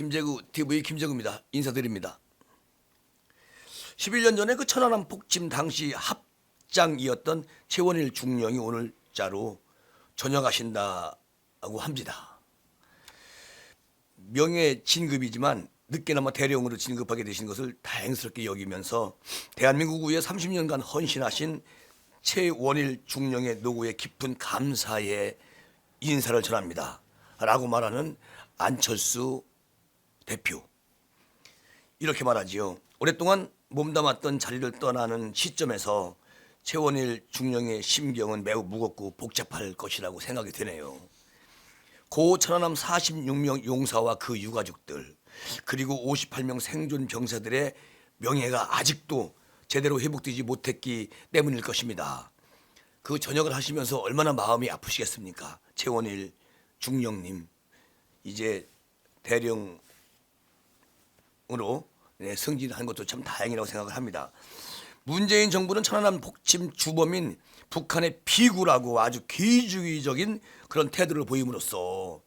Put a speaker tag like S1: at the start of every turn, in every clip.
S1: 김재구 TV 김재구입니다. 인사드립니다. 11년 전에 그 천안함 폭침 당시 합장이었던 최원일 중령이 오늘자로 전역하신다고 합니다. 명예 진급이지만 늦게나마 대령으로 진급하게 되신 것을 다행스럽게 여기면서 대한민국 위해 30년간 헌신하신 최원일 중령의 노고에 깊은 감사의 인사를 전합니다. 라고 말하는 안철수 대표. 이렇게 말하지요. 오랫동안 몸담았던 자리를 떠나는 시점에서 최원일 중령의 심경은 매우 무겁고 복잡할 것이라고 생각이 되네요. 고 천안함 46명 용사와 그 유가족들, 그리고 58명 생존 병사들의 명예가 아직도 제대로 회복되지 못했기 때문일 것입니다. 그 전역을 하시면서 얼마나 마음이 아프시겠습니까? 최원일 중령님, 이제 대령으로 승진한 것도 참 다행이라고 생각을 합니다. 문재인 정부는 천안함 폭침 주범인 북한의 비구라고 아주 기주의적인 그런 태도를 보임으로써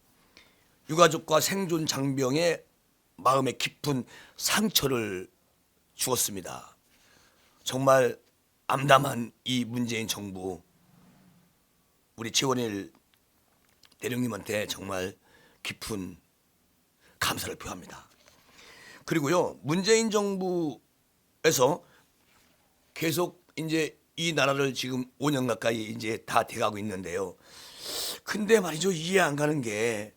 S1: 유가족과 생존 장병의 마음에 깊은 상처를 주었습니다. 정말 암담한 이 문재인 정부, 우리 최원일 대령님한테 정말 깊은 감사를 표합니다. 그리고요, 문재인 정부에서 계속 이제 이 나라를 지금 5년 가까이 이제 다 돼가고 있는데요. 근데 말이죠, 이해 안 가는 게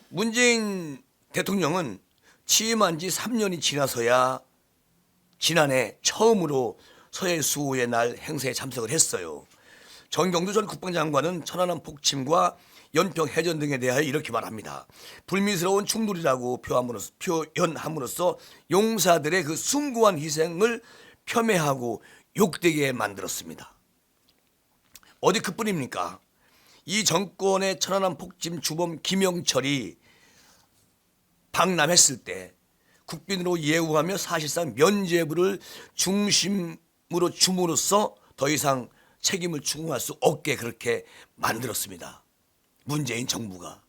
S1: 문재인 대통령은 취임한 지 3년이 지나서야 지난해 처음으로 서해 수호의 날 행사에 참석을 했어요. 정경두 전 국방장관은 천안함 폭침과 연평 해전 등에 대하여 이렇게 말합니다. 불미스러운 충돌이라고 표현함으로써 용사들의 그 숭고한 희생을 폄훼하고 욕되게 만들었습니다. 어디 그뿐입니까? 이 정권의 천안함 폭침 주범 김영철이 방남했을 때 국빈으로 예우하며 사실상 면죄부를 중심으로 줌으로써 더 이상 책임을 추궁할 수 없게 그렇게 만들었습니다. 문재인 정부가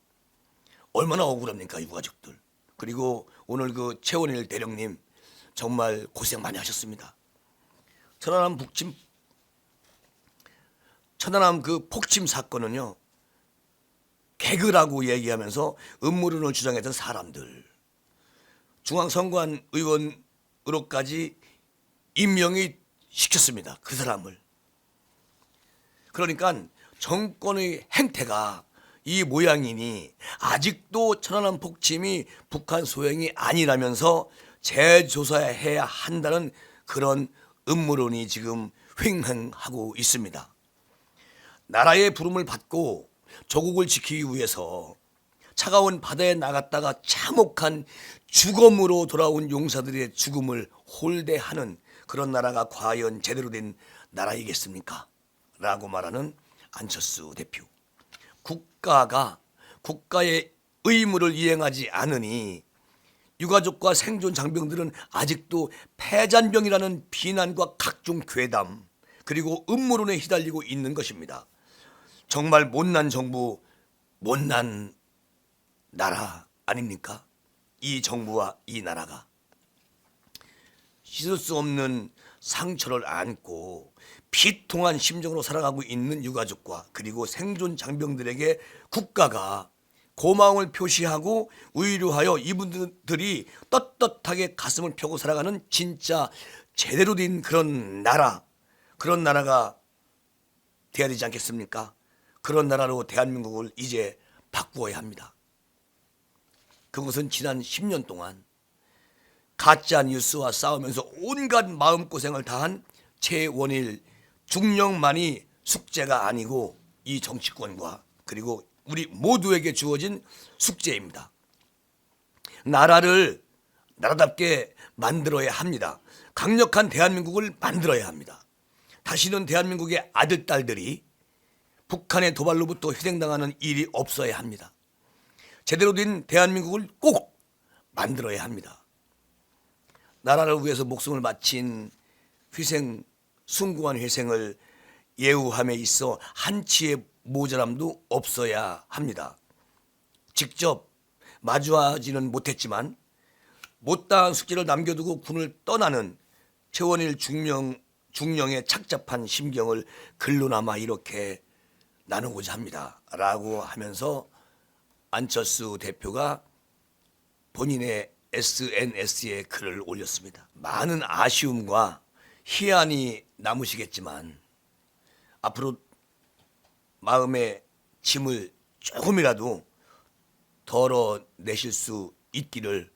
S1: 얼마나 억울합니까, 유가족들. 그리고 오늘 그 최원일 대령님 정말 고생 많이 하셨습니다. 천안함 그 폭침 사건은요, 개그라고 얘기하면서 음모론을 주장했던 사람들, 중앙선관 의원으로까지 임명이 시켰습니다. 그 사람을. 그러니까 정권의 행태가 이 모양이니 아직도 천안함 폭침이 북한 소행이 아니라면서 재조사해야 한다는 그런 음모론이 지금 횡행하고 있습니다. 나라의 부름을 받고 조국을 지키기 위해서 차가운 바다에 나갔다가 참혹한 죽음으로 돌아온 용사들의 죽음을 홀대하는 그런 나라가 과연 제대로 된 나라이겠습니까? 라고 말하는 안철수 대표. 국가가 국가의 의무를 이행하지 않으니 유가족과 생존 장병들은 아직도 패잔병이라는 비난과 각종 괴담, 그리고 음모론에 휘달리고 있는 것입니다. 정말 못난 정부, 못난 나라 아닙니까? 이 정부와 이 나라가 씻을 수 없는 상처를 안고 비통한 심정으로 살아가고 있는 유가족과 그리고 생존 장병들에게 국가가 고마움을 표시하고 의료하여 이분들이 떳떳하게 가슴을 펴고 살아가는 진짜 제대로 된 그런 나라, 그런 나라가 돼야 되지 않겠습니까? 그런 나라로 대한민국을 이제 바꾸어야 합니다. 그것은 지난 10년 동안 가짜 뉴스와 싸우면서 온갖 마음고생을 다한 최원일 중령만이 숙제가 아니고 이 정치권과 그리고 우리 모두에게 주어진 숙제입니다. 나라를 나라답게 만들어야 합니다. 강력한 대한민국을 만들어야 합니다. 다시는 대한민국의 아들, 딸들이 북한의 도발로부터 희생당하는 일이 없어야 합니다. 제대로 된 대한민국을 꼭 만들어야 합니다. 나라를 위해서 목숨을 바친 희생, 숭고한 희생을 예우함에 있어 한치의 모자람도 없어야 합니다. 직접 마주하지는 못했지만 못다한 숙제를 남겨두고 군을 떠나는 최원일 중령의 착잡한 심경을 글로나마 이렇게 나누고자 합니다. 라고 하면서 안철수 대표가 본인의 SNS에 글을 올렸습니다. 많은 아쉬움과 희한이 남으시겠지만 앞으로 마음의 짐을 조금이라도 덜어내실 수 있기를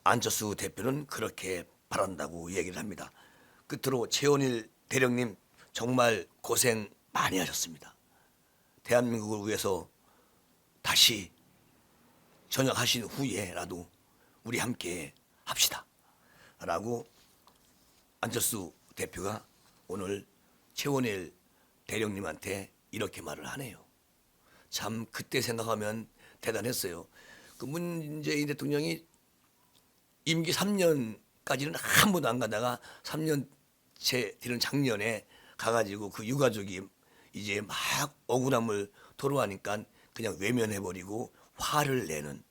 S1: 안철수 대표는 그렇게 바란다고 얘기를 합니다. 끝으로 최원일 대령님 정말 고생 많이 하셨습니다. 대한민국을 위해서 다시 전역하신 후에라도 우리 함께 합시다. 라고 안철수 대표가 오늘 최원일 대령님한테 이렇게 말을 하네요. 참 그때 생각하면 대단했어요. 그 문재인 대통령이 임기 3년까지는 한 번도 안 가다가 3년째 되는 작년에 가가지고 그 유가족이 이제 막 억울함을 토로하니까 그냥 외면해버리고 화를 내는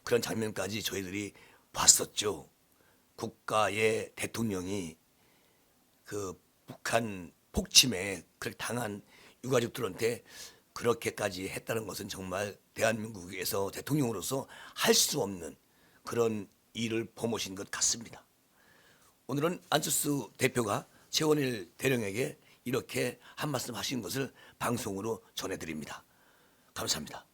S1: 그런 장면까지 저희들이 봤었죠. 국가의 대통령이 그 북한 폭침에 그렇게 당한 유가족들한테 그렇게까지 했다는 것은 정말 대한민국에서 대통령으로서 할 수 없는 그런 일을 범하신 것 같습니다. 오늘은 안철수 대표가 최원일 대령에게 이렇게 한 말씀 하신 것을 방송으로 전해드립니다. 감사합니다.